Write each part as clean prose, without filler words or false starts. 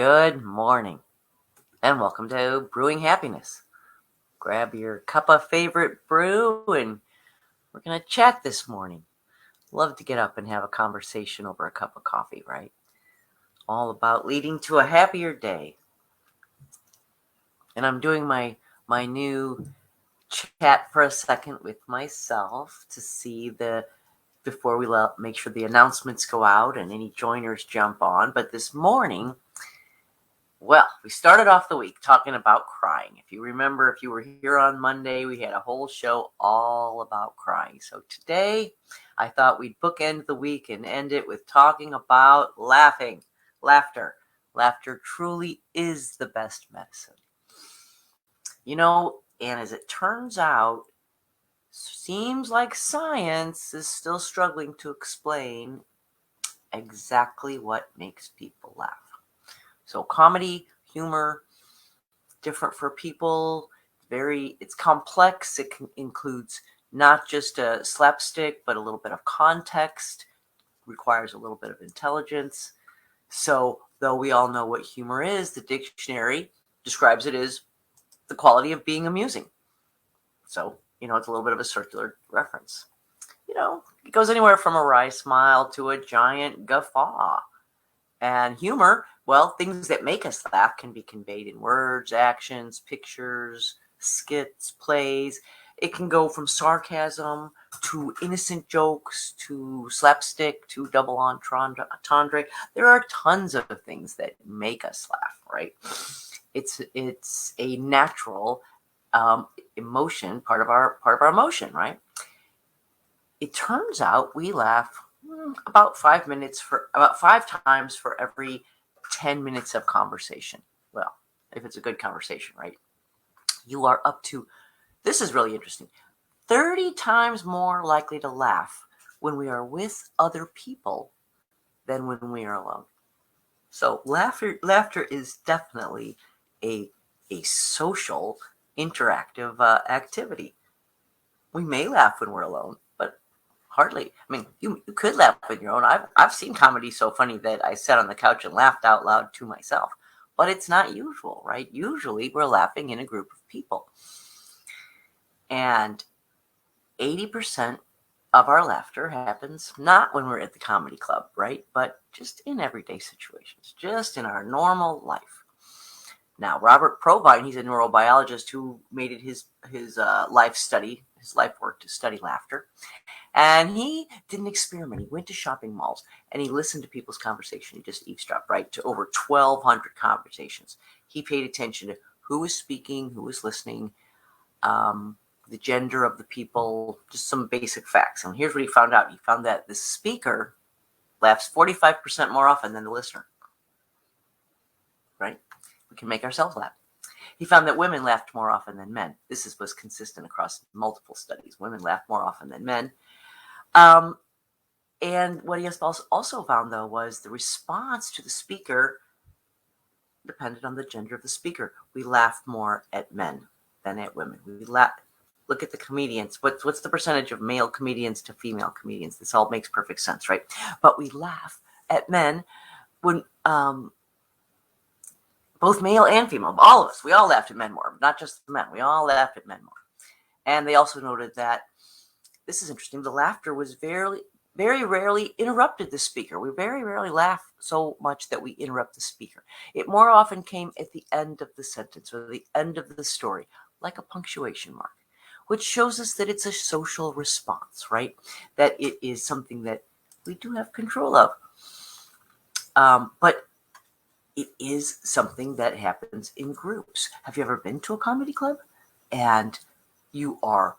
Good morning, and welcome to Brewing Happiness. Grab your cup of favorite brew, and we're going to chat this morning. Love to get up and have a conversation over a cup of coffee, right? All about leading to a happier day. And I'm doing my new chat for a second with myself to see before we make sure the announcements go out and any joiners jump on. But this morning, well, we started off the week talking about crying. If you remember, if you were here on Monday, we had a whole show all about crying. So today, I thought we'd bookend the week and end it with talking about laughing. Laughter. Laughter truly is the best medicine. And as it turns out, seems like science is still struggling to explain exactly what makes people laugh. So comedy, humor, different for people. It's complex. It includes not just a slapstick, but a little bit of context. Requires a little bit of intelligence. So, though we all know what humor is, the dictionary describes it as the quality of being amusing. So, it's a little bit of a circular reference. It goes anywhere from a wry smile to a giant guffaw. And humor, well, things that make us laugh can be conveyed in words, actions, pictures, skits, plays. It can go from sarcasm to innocent jokes to slapstick to double entendre. There are tons of things that make us laugh, right? It's a natural emotion, part of our emotion, right? It turns out we laugh about 5 times for every 10 minutes of conversation. Well, if it's a good conversation, right? You are up to, this is really interesting, 30 times more likely to laugh when we are with other people than when we are alone. So laughter is definitely a social, interactive activity. We may laugh when we're alone, but hardly. I mean, you could laugh on your own. I've seen comedy so funny that I sat on the couch and laughed out loud to myself. But it's not usual, right? Usually we're laughing in a group of people. And 80% of our laughter happens not when we're at the comedy club, right? But just in everyday situations, just in our normal life. Now, Robert Provine, he's a neurobiologist who made it his life work to study laughter. And he did an experiment. He went to shopping malls and he listened to people's conversation. He just eavesdropped, right, to over 1,200 conversations. He paid attention to who was speaking, who was listening, the gender of the people, just some basic facts. And here's what he found out. He found that the speaker laughs 45% more often than the listener, right? We can make ourselves laugh. He found that women laughed more often than men. This was consistent across multiple studies. Women laughed more often than men. And what he also found, though, was the response to the speaker depended on the gender of the speaker. We laughed more at men than at women. Look at the comedians. What's the percentage of male comedians to female comedians? This all makes perfect sense, right? But we laugh at men when both male and female, all of us, we all laughed at men more, not just the men. We all laughed at men more. And they also noted that, this is interesting, the laughter was very, very rarely interrupted the speaker. We very rarely laugh so much that we interrupt the speaker. It more often came at the end of the sentence or the end of the story, like a punctuation mark, which shows us that it's a social response, right? That it is something that we do have control of. But it is something that happens in groups. Have you ever been to a comedy club? And your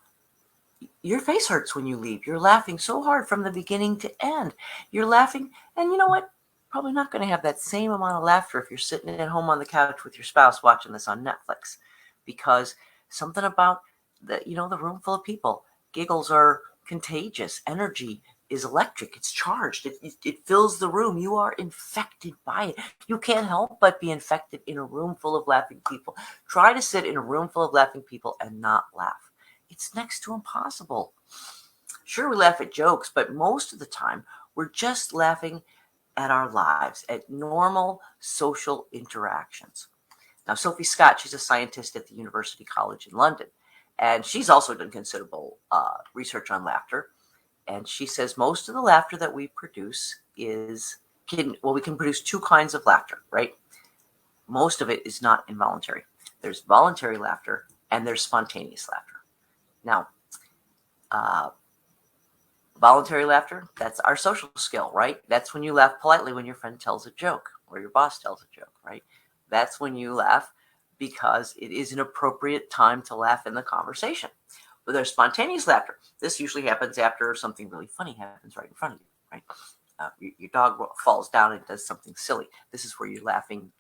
face hurts when you leave. You're laughing so hard from the beginning to end. You're laughing, and you know what? Probably not going to have that same amount of laughter if you're sitting at home on the couch with your spouse watching this on Netflix, because something about the room full of people. Giggles are contagious. Energy is electric. It's charged. It fills the room. You are infected by it. You can't help but be infected in a room full of laughing people. Try to sit in a room full of laughing people and not laugh. It's next to impossible. Sure, we laugh at jokes, but most of the time we're just laughing at our lives, at normal social interactions. Now, Sophie Scott, she's a scientist at the University College in London, and she's also done considerable research on laughter. And she says most of the laughter that we produce we can produce two kinds of laughter, right? Most of it is not involuntary. There's voluntary laughter and there's spontaneous laughter. Now, voluntary laughter, that's our social skill, right? That's when you laugh politely when your friend tells a joke or your boss tells a joke, right? That's when you laugh because it is an appropriate time to laugh in the conversation. But there's spontaneous laughter. This usually happens after something really funny happens right in front of you, right? Your dog falls down and does something silly. This is where you're laughing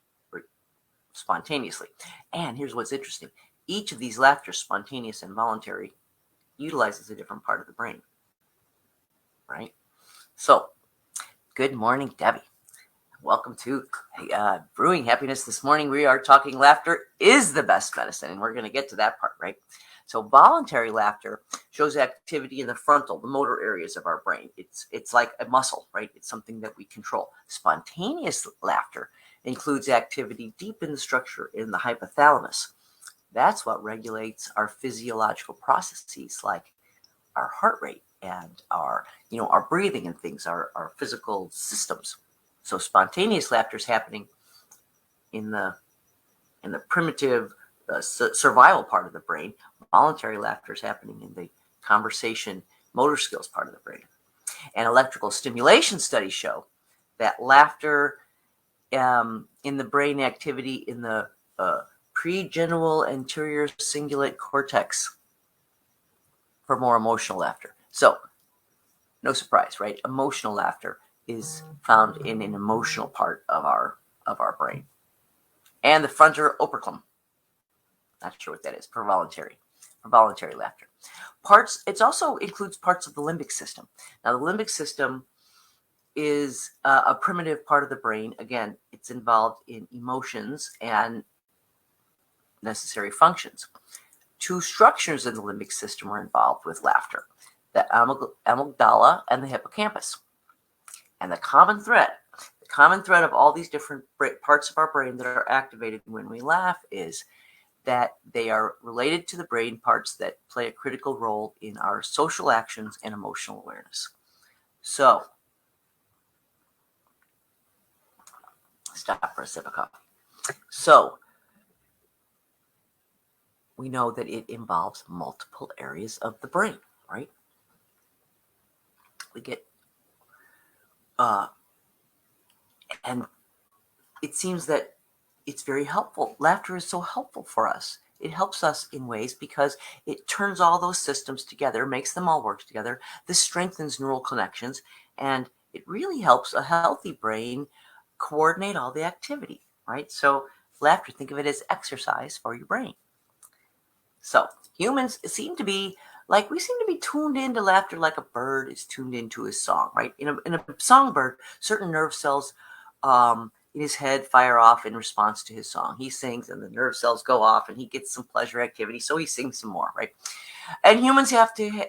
spontaneously. And here's what's interesting. Each of these laughter, spontaneous and voluntary, utilizes a different part of the brain, right? So, good morning, Debbie. Welcome to Brewing Happiness. This morning we are talking laughter is the best medicine, and we're going to get to that part, right? So voluntary laughter shows activity in the frontal, the motor areas of our brain. It's like a muscle, right? It's something that we control. Spontaneous laughter includes activity deep in the structure in the hypothalamus. That's what regulates our physiological processes like our heart rate and our breathing and things, our physical systems. So spontaneous laughter is happening in the primitive survival part of the brain. Voluntary laughter is happening in the conversation, motor skills part of the brain. And electrical stimulation studies show that laughter in the brain activity in the pregenual anterior cingulate cortex for more emotional laughter. So, no surprise, right? Emotional laughter is found in an emotional part of our brain. And the frontal operculum. Not sure what that is. For voluntary laughter. It also includes parts of the limbic system. Now, the limbic system is a primitive part of the brain. Again, it's involved in emotions and necessary functions. Two structures in the limbic system are involved with laughter: the amygdala and the hippocampus. And the common thread of all these different parts of our brain that are activated when we laugh is that they are related to the brain parts that play a critical role in our social actions and emotional awareness. So, stop for a sip of coffee. So, we know that it involves multiple areas of the brain, right? We get, and it seems that it's very helpful. Laughter is so helpful for us. It helps us in ways because it turns all those systems together, makes them all work together. This strengthens neural connections, and it really helps a healthy brain coordinate all the activity, right? So laughter, think of it as exercise for your brain. So humans seem to be tuned into laughter like a bird is tuned into his song, right? In a songbird, certain nerve cells in his head fire off in response to his song. He sings and the nerve cells go off and he gets some pleasure activity, so he sings some more, right? And humans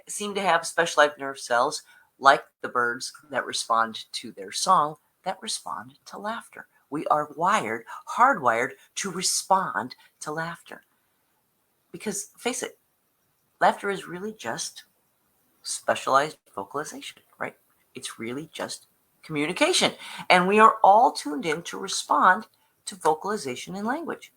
seem to have specialized nerve cells like the birds that respond to their song that respond to laughter. We are hardwired to respond to laughter. Because face it, laughter is really just specialized vocalization, right? It's really just communication. And we are all tuned in to respond to vocalization in language.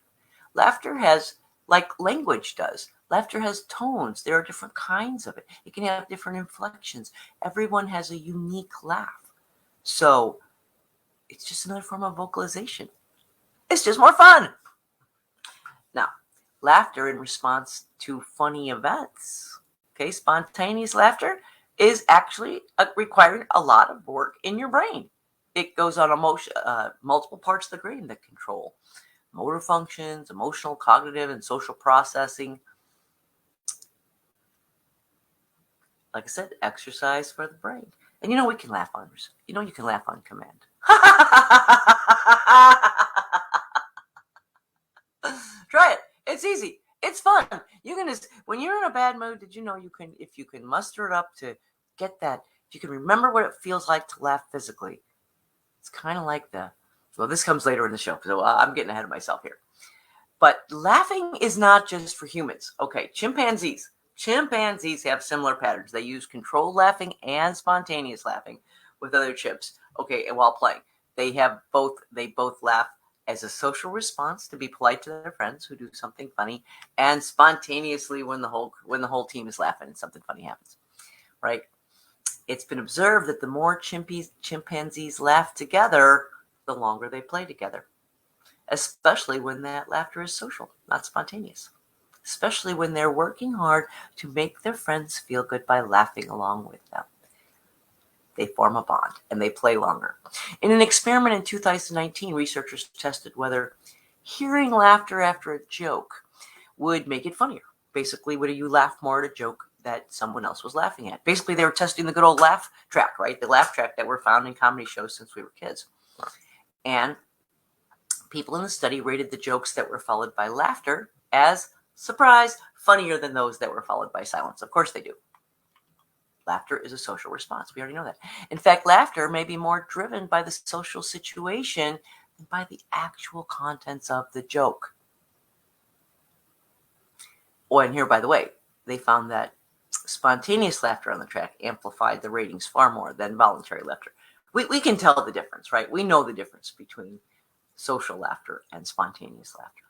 Laughter has, like language does, laughter has tones. There are different kinds of it. It can have different inflections. Everyone has a unique laugh. So it's just another form of vocalization. It's just more fun. Now, laughter in response to funny events. Okay, spontaneous laughter is actually requiring a lot of work in your brain. It goes on multiple parts of the brain that control motor functions, emotional, cognitive, and social processing. Like I said, exercise for the brain. And we can laugh on, you can laugh on command. Try it. It's easy. It's fun. You can just, when you're in a bad mood, did you know if you can muster it up to get that, if you can remember what it feels like to laugh physically, It's kind of like well, this comes later in the show, so I'm getting ahead of myself here. But laughing is not just for humans. Okay, chimpanzees. Chimpanzees have similar patterns. They use controlled laughing and spontaneous laughing with other chimps. Okay, and while playing, they both laugh as a social response to be polite to their friends who do something funny, and spontaneously when the whole team is laughing and something funny happens. Right? It's been observed that the more chimpanzees laugh together, the longer they play together, especially when that laughter is social, not spontaneous, especially when they're working hard to make their friends feel good by laughing along with them. They form a bond and they play longer. In an experiment in 2019, researchers tested whether hearing laughter after a joke would make it funnier. Basically, would you laugh more at a joke that someone else was laughing at? Basically, they were testing the good old laugh track, right? The laugh track that were found in comedy shows since we were kids. And people in the study rated the jokes that were followed by laughter as, surprise, funnier than those that were followed by silence. Of course they do. Laughter is a social response. We already know that. In fact, laughter may be more driven by the social situation than by the actual contents of the joke. Oh, and here, by the way, they found that spontaneous laughter on the track amplified the ratings far more than voluntary laughter. We can tell the difference, right? We know the difference between social laughter and spontaneous laughter.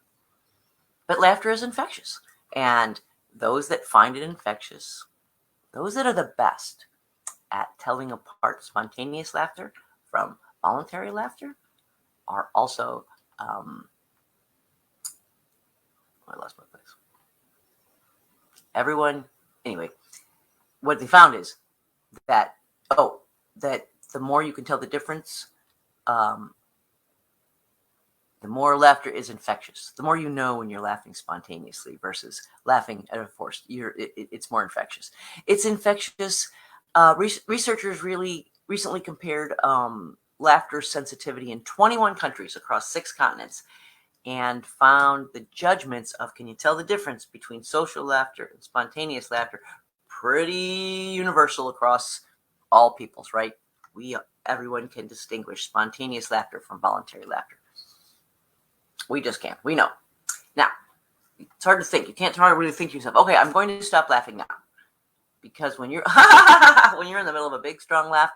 But laughter is infectious. And those that find it infectious, those that are the best at telling apart spontaneous laughter from voluntary laughter are also, I lost my place. Anyway, what they found is that the more you can tell the difference, the more laughter is infectious. The more you know when you're laughing spontaneously versus laughing at a forced, it's more infectious. It's infectious. Researchers really recently compared laughter sensitivity in 21 countries across 6 continents and found the judgments of can you tell the difference between social laughter and spontaneous laughter pretty universal across all peoples, right? Everyone can distinguish spontaneous laughter from voluntary laughter. We just can't. We know. Now, it's hard to think. You can't try to really think to yourself, okay, I'm going to stop laughing now. Because when you're when you're in the middle of a big, strong laugh,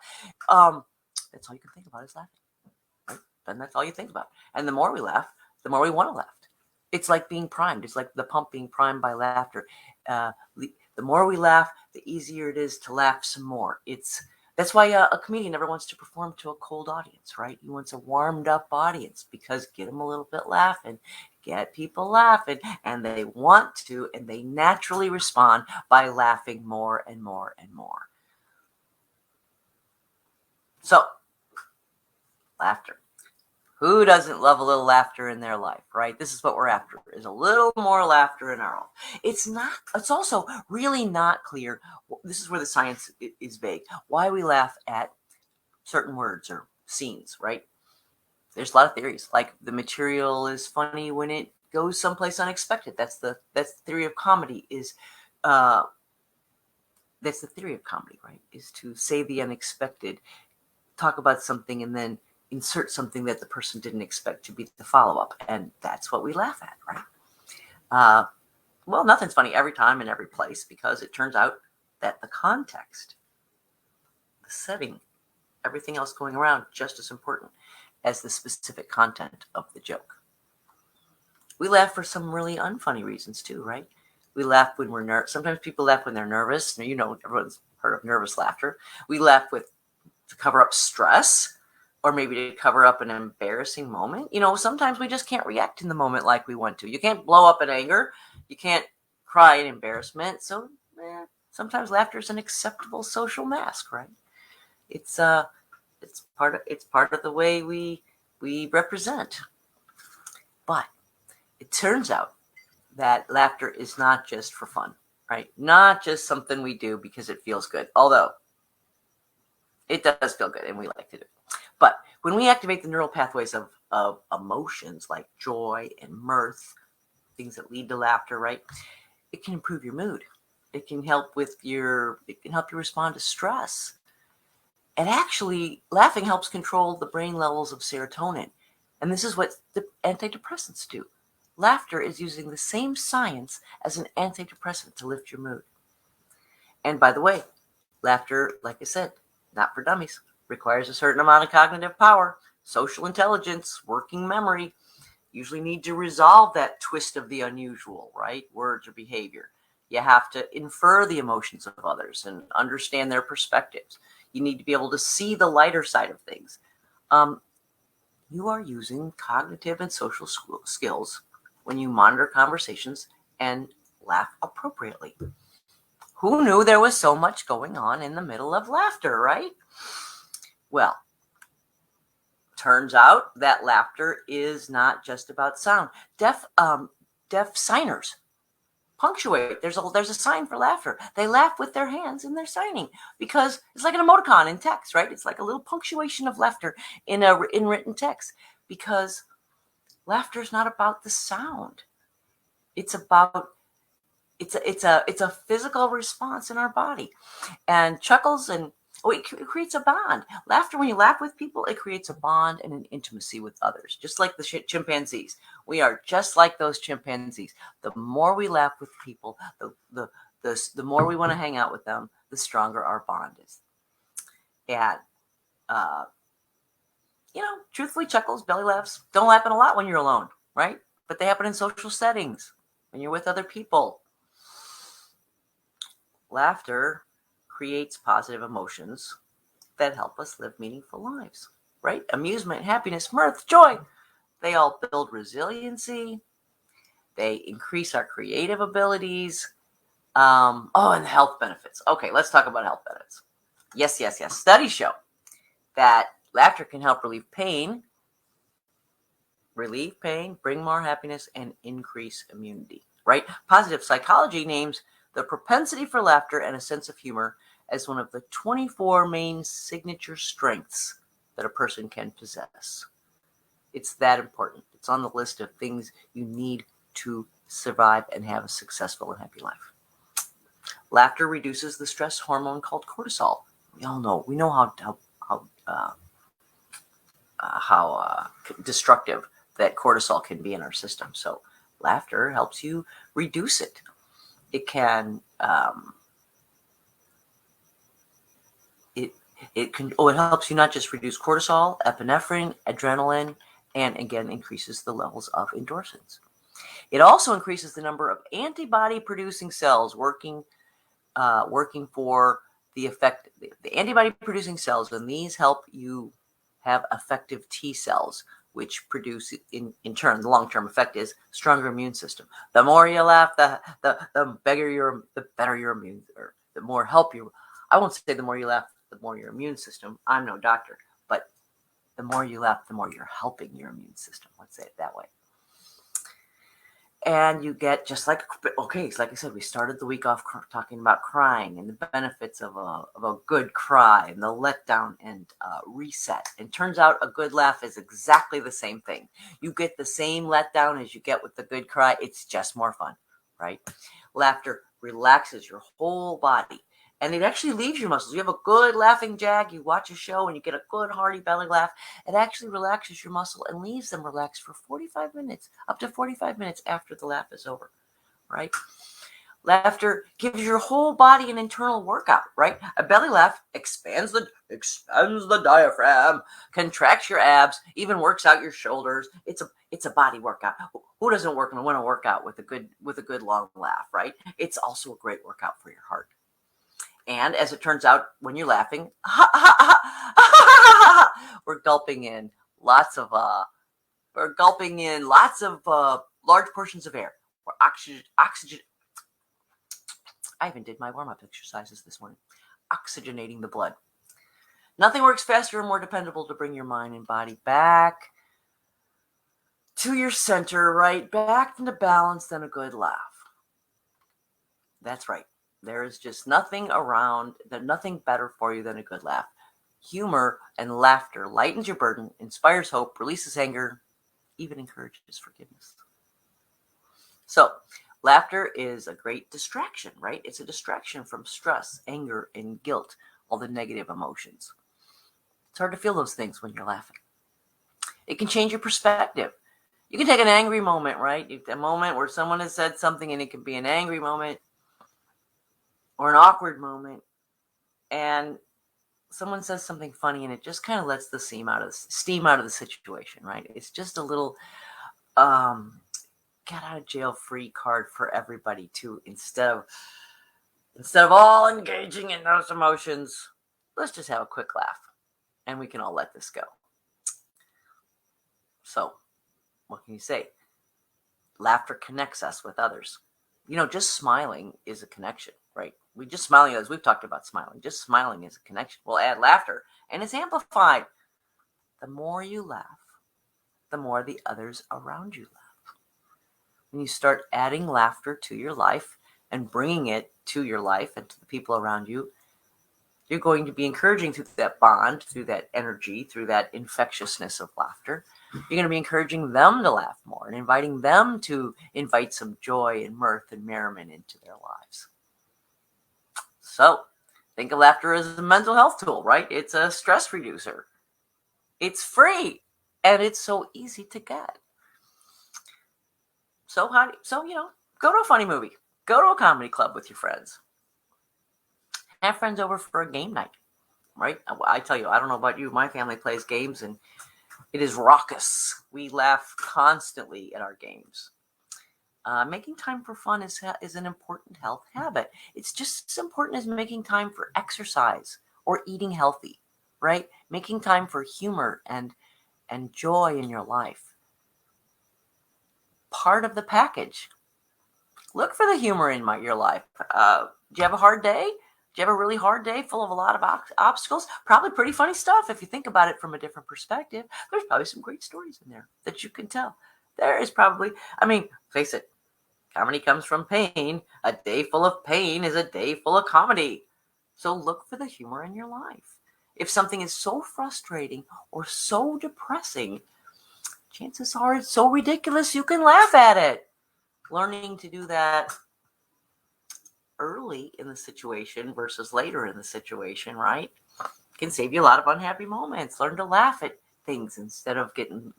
that's all you can think about is laughing. Right? And that's all you think about. And the more we laugh, the more we want to laugh. It's like being primed. It's like the pump being primed by laughter. The more we laugh, the easier it is to laugh some more. That's why a comedian never wants to perform to a cold audience, right? He wants a warmed up audience because get them a little bit laughing, get people laughing, and they want to, and they naturally respond by laughing more and more and more. So, laughter. Who doesn't love a little laughter in their life, right? This is what we're after, is a little more laughter in our life. It's also really not clear. This is where the science is vague. Why we laugh at certain words or scenes, right? There's a lot of theories. Like the material is funny when it goes someplace unexpected. That's the theory of comedy that's the theory of comedy, right? Is to say the unexpected, talk about something, and then insert something that the person didn't expect to be the follow-up. And that's what we laugh at, right? Well, nothing's funny every time in every place because it turns out that the context, the setting, everything else going around just as important as the specific content of the joke. We laugh for some really unfunny reasons too, right? We laugh when we're nervous. Sometimes people laugh when they're nervous. You know, everyone's heard of nervous laughter. We laugh to cover up stress, or maybe to cover up an embarrassing moment. You know, sometimes we just can't react in the moment like we want to. You can't blow up in anger. You can't cry in embarrassment. So sometimes laughter is an acceptable social mask, right? It's part of the way we represent. But it turns out that laughter is not just for fun, right? Not just something we do because it feels good. Although it does feel good and we like to do it. But when we activate the neural pathways of emotions like joy and mirth, things that lead to laughter, right? It can improve your mood. It can help you respond to stress. And actually, laughing helps control the brain levels of serotonin. And this is what the antidepressants do. Laughter is using the same science as an antidepressant to lift your mood. And by the way, laughter, like I said, not for dummies, requires a certain amount of cognitive power, social intelligence, working memory. Usually need to resolve that twist of the unusual, right? Words or behavior. You have to infer the emotions of others and understand their perspectives. You need to be able to see the lighter side of things. You are using cognitive and social skills when you monitor conversations and laugh appropriately. Who knew there was so much going on in the middle of laughter, right? Well, turns out that laughter is not just about sound. Deaf signers punctuate. There's a sign for laughter. They laugh with their hands and they're signing because it's like an emoticon in text, right? It's like a little punctuation of laughter in written text because laughter is not about the sound. It's about it's a physical response in our body, and chuckles and it creates a bond. Laughter, when you laugh with people, it creates a bond and an intimacy with others, just like the chimpanzees. We are just like those chimpanzees. The more we laugh with people, the more we want to hang out with them, the stronger our bond is. And uh, truthfully, chuckles, belly laughs don't happen a lot when you're alone, right? But they happen in social settings when you're with other people. Laughter creates positive emotions that help us live meaningful lives, right? Amusement, happiness, mirth, joy, they all build resiliency. They increase our creative abilities. And the health benefits. Okay, let's talk about health benefits. Yes. Studies show that laughter can help relieve pain, bring more happiness, and increase immunity, right? Positive psychology names the propensity for laughter and a sense of humor as one of the 24 main signature strengths that a person can possess. It's that important. It's on the list of things you need to survive and have a successful and happy life. Laughter reduces the stress hormone called cortisol. We know how destructive that cortisol can be in our system. So laughter helps you reduce it. It can it helps you not just reduce cortisol, epinephrine, adrenaline, and again increases the levels of endorphins. It also increases the number of antibody producing cells working for the effect. The antibody producing cells, and these help you have effective T cells, which produce in turn the long-term effect is stronger immune system. The more you laugh, the better your immune, or the more help you. I won't say the more you laugh, the more your immune system. I'm no doctor, but the more you laugh, the more you're helping your immune system. Let's say it that way. And you get just like I said, we started the week off talking about crying and the benefits of a good cry and the letdown and reset. And turns out a good laugh is exactly the same thing. You get the same letdown as you get with the good cry. It's just more fun, right? Laughter relaxes your whole body. And it actually leaves your muscles. You have a good laughing jag, you watch a show and you get a good hearty belly laugh. It actually relaxes your muscle and leaves them relaxed for 45 minutes, up to 45 minutes after the laugh is over, right? Laughter gives your whole body an internal workout, right? A belly laugh expands the diaphragm, contracts your abs, even works out your shoulders. It's a body workout. Who doesn't want to work out with a good long laugh, right? It's also a great workout for your heart. And as it turns out, when you're laughing, we're gulping in lots of large portions of air. We're oxygen. I even did my warm-up exercises this morning. Oxygenating the blood. Nothing works faster and more dependable to bring your mind and body back to your center, right? Back into balance than a good laugh. That's right. There is just nothing better for you than a good laugh. Humor and laughter lightens your burden, inspires hope, releases anger, even encourages forgiveness. So, laughter is a great distraction, right? It's a distraction from stress, anger, and guilt, all the negative emotions. hard to feel those things when you're laughing. It can change your perspective. You can take an angry moment, right? A moment where someone has said something, and it can be an angry moment or an awkward moment, and someone says something funny, and it just kind of lets the steam out of the situation, right? It's just a little get out of jail free card for everybody too. Instead of all engaging in those emotions, let's just have a quick laugh, and we can all let this go. So, what can you say? Laughter connects us with others. Just smiling is a connection, right? As we've talked about smiling, just smiling is a connection. We'll add laughter, and it's amplified. The more you laugh, the more the others around you laugh. When you start adding laughter to your life and bringing it to your life and to the people around you, you're going to be encouraging through that bond, through that energy, through that infectiousness of laughter. You're going to be encouraging them to laugh more and inviting them to invite some joy and mirth and merriment into their lives. So, think of laughter as a mental health tool, right? It's a stress reducer. It's free, and it's so easy to get. So, go to a funny movie. Go to a comedy club with your friends. Have friends over for a game night, right? I tell you, I don't know about you, my family plays games, and it is raucous. We laugh constantly at our games. Making time for fun is an important health habit. It's just as important as making time for exercise or eating healthy, right? Making time for humor and joy in your life. Part of the package. Look for the humor in your life. Do you have a hard day? Do you have a really hard day full of a lot of obstacles? Probably pretty funny stuff if you think about it from a different perspective. There's probably some great stories in there that you can tell. There is probably, face it, comedy comes from pain. A day full of pain is a day full of comedy. So look for the humor in your life. If something is so frustrating or so depressing, chances are it's so ridiculous you can laugh at it. Learning to do that early in the situation versus later in the situation, right, can save you a lot of unhappy moments. Learn to laugh at things instead of getting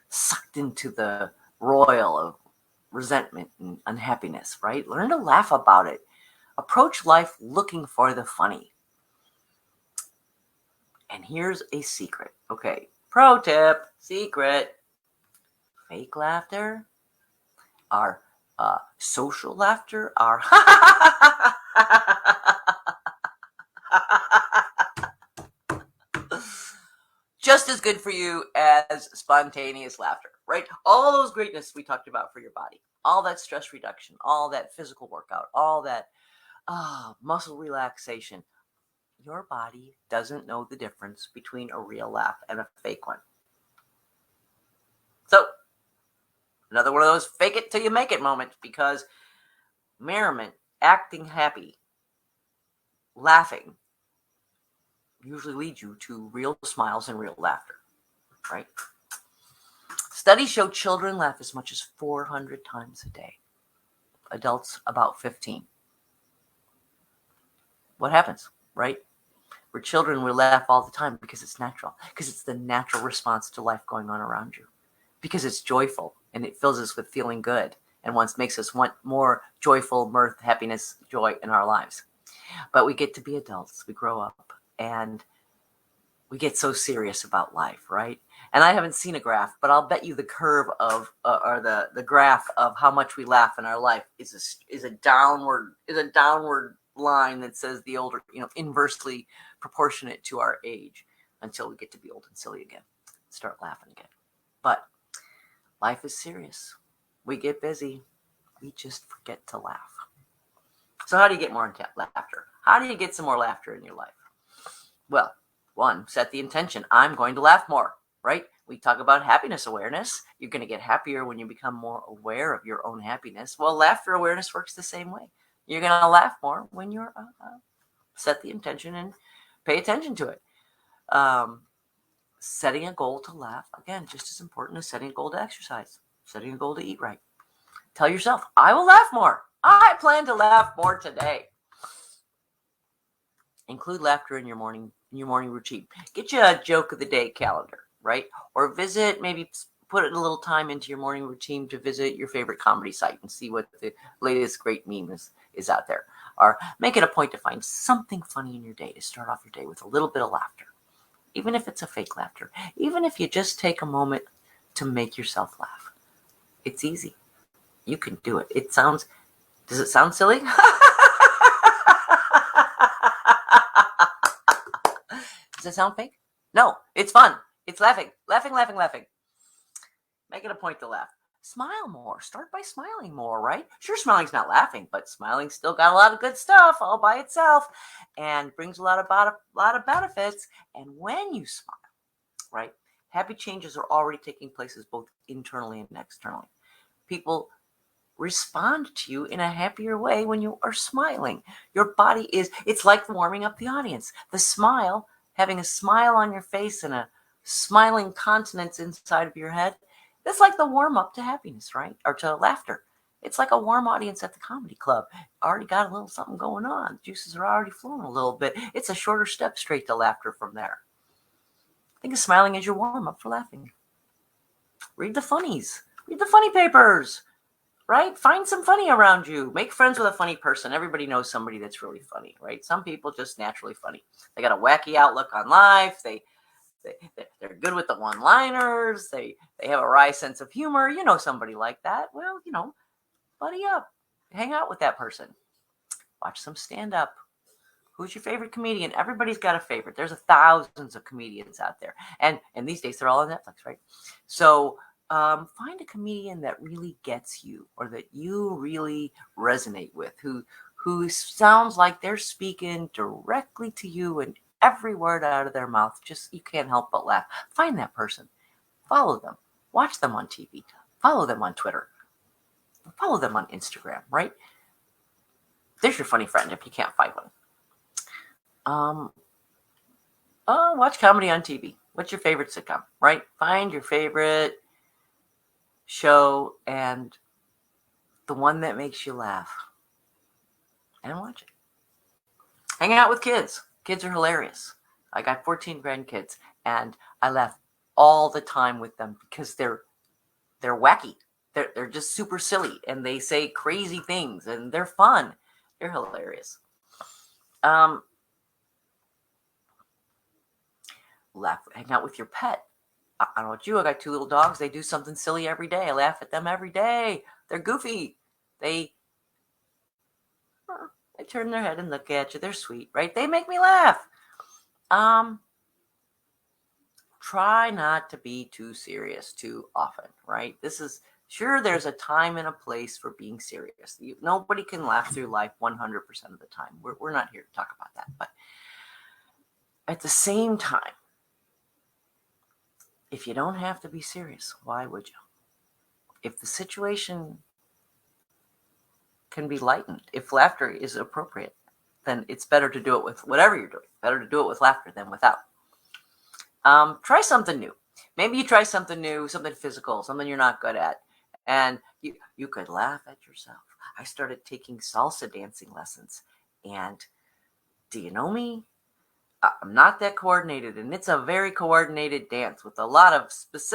sucked into the roil of resentment and unhappiness, right? Learn to laugh about it. Approach life looking for the funny. And here's a secret. Okay, pro tip, secret. Fake laughter, our social laughter, our just as good for you as spontaneous laughter, right? All those greatness we talked about for your body, all that stress reduction, all that physical workout, all that muscle relaxation. Your body doesn't know the difference between a real laugh and a fake one. So, another one of those fake it till you make it moments, because merriment, acting happy, laughing usually leads you to real smiles and real laughter, right? Studies show children laugh as much as 400 times a day. Adults, about 15. What happens, right? We're children, we laugh all the time because it's natural, because it's the natural response to life going on around you, because it's joyful and it fills us with feeling good and makes us want more joyful mirth, happiness, joy in our lives. But we get to be adults, we grow up, and we get so serious about life, right? And I haven't seen a graph, but I'll bet you the curve of or the graph of how much we laugh in our life is a downward line that says the older, inversely proportionate to our age, until we get to be old and silly again, start laughing again. But life is serious. We get busy. We just forget to laugh. So how do you get more laughter? How do you get some more laughter in your life? Well, one, set the intention. I'm going to laugh more, right? We talk about happiness awareness. You're going to get happier when you become more aware of your own happiness. Well, laughter awareness works the same way. You're going to laugh more when you're set the intention and pay attention to it. Setting a goal to laugh, again, just as important as setting a goal to exercise, setting a goal to eat right. Tell yourself, I will laugh more. I plan to laugh more today. Include laughter in your morning in your morning routine. Get you a joke of the day calendar, right? Or maybe put a little time into your morning routine to visit your favorite comedy site and see what the latest great meme is out there. Or make it a point to find something funny in your day to start off your day with a little bit of laughter. Even if it's a fake laughter. Even if you just take a moment to make yourself laugh. It's easy. You can do it. Does it sound silly? Does it sound fake? No, it's fun. It's laughing. Laughing, laughing, laughing. Make it a point to laugh. Smile more. Start by smiling more, right? Sure, smiling's not laughing, but smiling's still got a lot of good stuff all by itself and brings a lot of benefits. And when you smile, right, happy changes are already taking place both internally and externally. People respond to you in a happier way when you are smiling. Your body it's like warming up the audience. The smile, having a smile on your face and a smiling continence inside of your head, it's like the warm up to happiness, right? Or to laughter. It's like a warm audience at the comedy club. Already got a little something going on. Juices are already flowing a little bit. It's a shorter step straight to laughter from there. Think of smiling as your warm up for laughing. Read the funnies. Read the funny papers. Right? Find some funny around you. Make friends with a funny person. Everybody knows somebody that's really funny, right? Some people just naturally funny. They got a wacky outlook on life. They're good with the one-liners. They have a wry sense of humor. You know somebody like that. Well, buddy up. Hang out with that person. Watch some stand-up. Who's your favorite comedian? Everybody's got a favorite. There's thousands of comedians out there. And these days they're all on Netflix, right? So find a comedian that really gets you or that you really resonate with, who sounds like they're speaking directly to you and every word out of their mouth, just you can't help but laugh. Find that person. Follow them. Watch them on TV. Follow them on Twitter. Follow them on Instagram, right? There's your funny friend if you can't find one. Watch comedy on TV. What's your favorite sitcom, right? Find your favorite show and the one that makes you laugh and watch it. Hang out with kids. Kids are hilarious. I got 14 grandkids and I laugh all the time with them because they're wacky. They're just super silly and they say crazy things and they're fun. They're hilarious. Laugh, hang out with your pet. I don't know what I got 2 little dogs. They do something silly every day. I laugh at them every day. They're goofy. They turn their head and look at you. They're sweet, right? They make me laugh. Try not to be too serious too often, right? There's a time and a place for being serious. Nobody can laugh through life 100% of the time. We're not here to talk about that. But at the same time, if you don't have to be serious, why would you? If the situation can be lightened, if laughter is appropriate, then it's better to do it with whatever you're doing. Better to do it with laughter than without. Try something new. Maybe you try something new, something physical, something you're not good at, and you could laugh at yourself. I started taking salsa dancing lessons, and do you know me? I'm not that coordinated, and it's a very coordinated dance with a lot of there's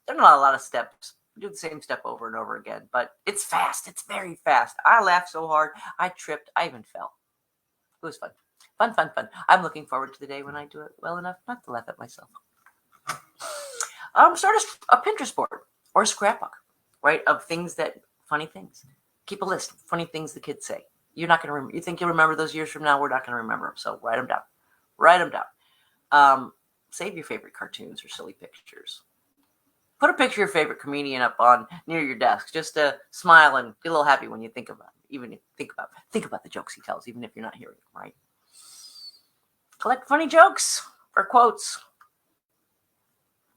not a lot of steps. We do the same step over and over again, but it's fast. It's very fast. I laughed so hard. I tripped. I even fell. It was fun. Fun, fun, fun. I'm looking forward to the day when I do it well enough not to laugh at myself. Start a Pinterest board or a scrapbook, right, of funny things. Keep a list of funny things the kids say. You're not going to remember. You think you'll remember those years from now? We're not going to remember them, so write them down. Write them down. Save your favorite cartoons or silly pictures. Put a picture of your favorite comedian up near your desk just to smile and get a little happy when you think about it. Even think about the jokes he tells, even if you're not hearing them, right? Collect funny jokes or quotes.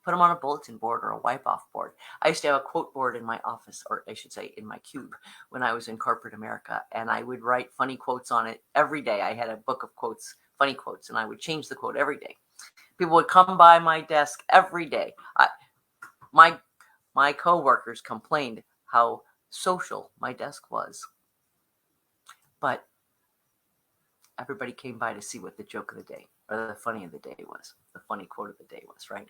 Put them on a bulletin board or a wipe-off board. I used to have a quote board in my office, or I should say in my cube, when I was in corporate America, and I would write funny quotes on it every day. I had a book of quotes, funny quotes, and I would change the quote every day. People would come by my desk every day. My coworkers complained how social my desk was, but everybody came by to see what the joke of the day or the funny of the day was. The funny quote of the day was, right?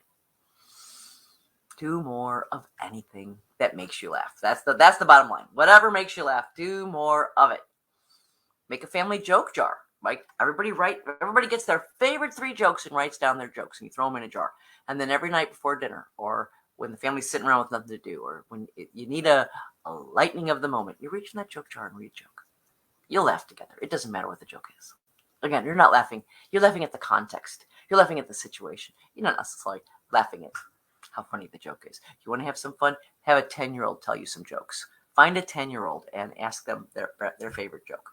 Do more of anything that makes you laugh. That's the bottom line. Whatever makes you laugh, do more of it. Make a family joke jar. Like everybody gets their favorite 3 jokes and writes down their jokes, and you throw them in a jar. And then every night before dinner, or when the family's sitting around with nothing to do, or when you need a lightning of the moment, you reach in that joke jar and read a joke. You'll laugh together. It doesn't matter what the joke is. Again, you're not laughing. You're laughing at the context. You're laughing at the situation. You're not necessarily laughing at how funny the joke is. You want to have some fun? Have a 10-year-old tell you some jokes. Find a 10-year-old and ask them their favorite joke.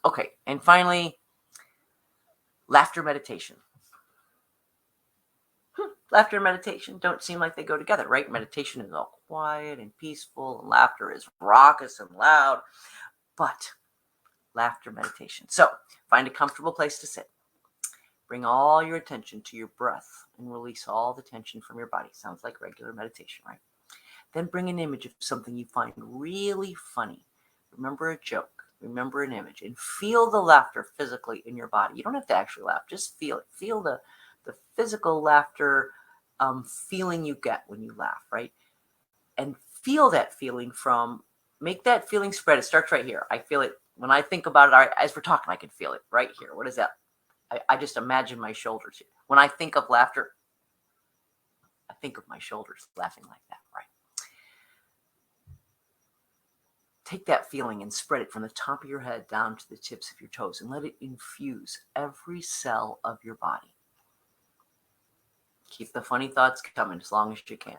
Okay, and finally, laughter meditation. Laughter and meditation don't seem like they go together, right? Meditation is all quiet and peaceful, and laughter is raucous and loud. But laughter meditation. So find a comfortable place to sit. Bring all your attention to your breath and release all the tension from your body. Sounds like regular meditation, right? Then bring an image of something you find really funny. Remember a joke. Remember an image. And feel the laughter physically in your body. You don't have to actually laugh. Just feel it. Feel the physical laughter feeling you get when you laugh, right? And feel that feeling make that feeling spread. It starts right here. I feel it. When I think about it, as we're talking, I can feel it right here. What is that? I just imagine my shoulders here. When I think of laughter, I think of my shoulders laughing like that, right? Take that feeling and spread it from the top of your head down to the tips of your toes and let it infuse every cell of your body. Keep the funny thoughts coming as long as you can.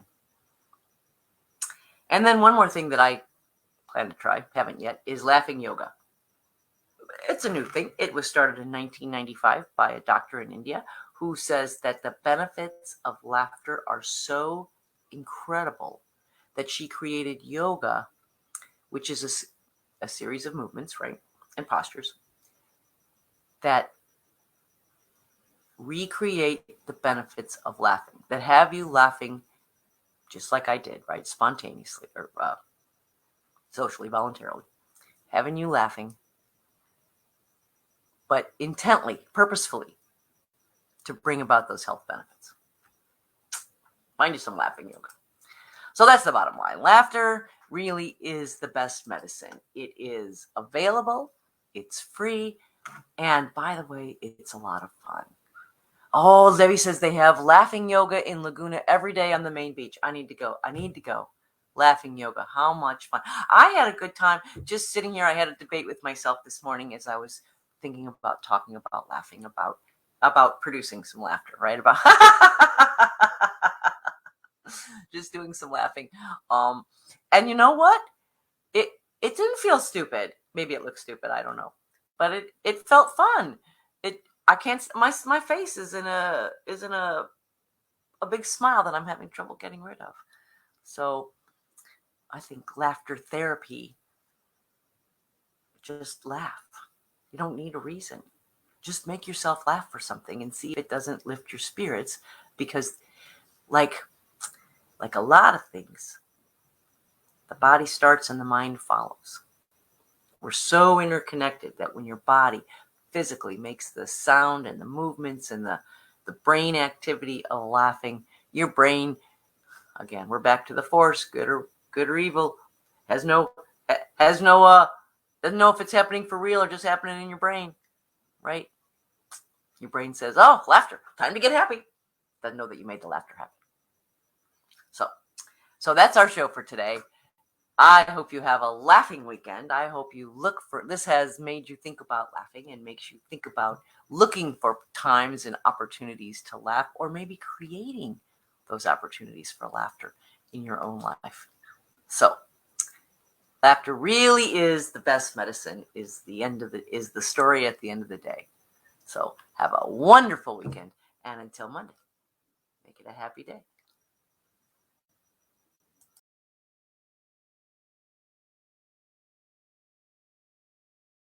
And then one more thing that I plan to try, haven't yet, is laughing yoga. It's a new thing. It was started in 1995 by a doctor in India who says that the benefits of laughter are so incredible that she created yoga, which is a series of movements, right, and postures that recreate the benefits of laughing, that have you laughing just like I did, right, spontaneously or socially, voluntarily, having you laughing, but intently, purposefully, to bring about those health benefits. Find you some laughing yoga. So that's the bottom line. Laughter really is the best medicine. It is available, it's free, and by the way, it's a lot of fun. Oh, Debbie says they have laughing yoga in Laguna every day on the main beach. I need to go. Laughing yoga. How much fun. I had a good time just sitting here. I had a debate with myself this morning as I was thinking about talking about laughing, about producing some laughter, right? About just doing some laughing. And you know what? It didn't feel stupid. Maybe it looked stupid. I don't know. But it felt fun. I can't. My face is in a big smile that I'm having trouble getting rid of. So I think laughter therapy. Just laugh. You don't need a reason. Just make yourself laugh for something and see if it doesn't lift your spirits. Because, like a lot of things, the body starts and the mind follows. We're so interconnected that when your body physically makes the sound and the movements and the brain activity of laughing, your brain, again, we're back to the force, good or evil, doesn't know if it's happening for real or just happening in your brain, right? Your brain says, oh, laughter, time to get happy. Doesn't know that you made the laughter happen. So that's our show for today. I hope you have a laughing weekend. I hope you this has made you think about laughing and makes you think about looking for times and opportunities to laugh, or maybe creating those opportunities for laughter in your own life. So laughter really is the best medicine, is the story at the end of the day. So have a wonderful weekend, and until Monday, make it a happy day.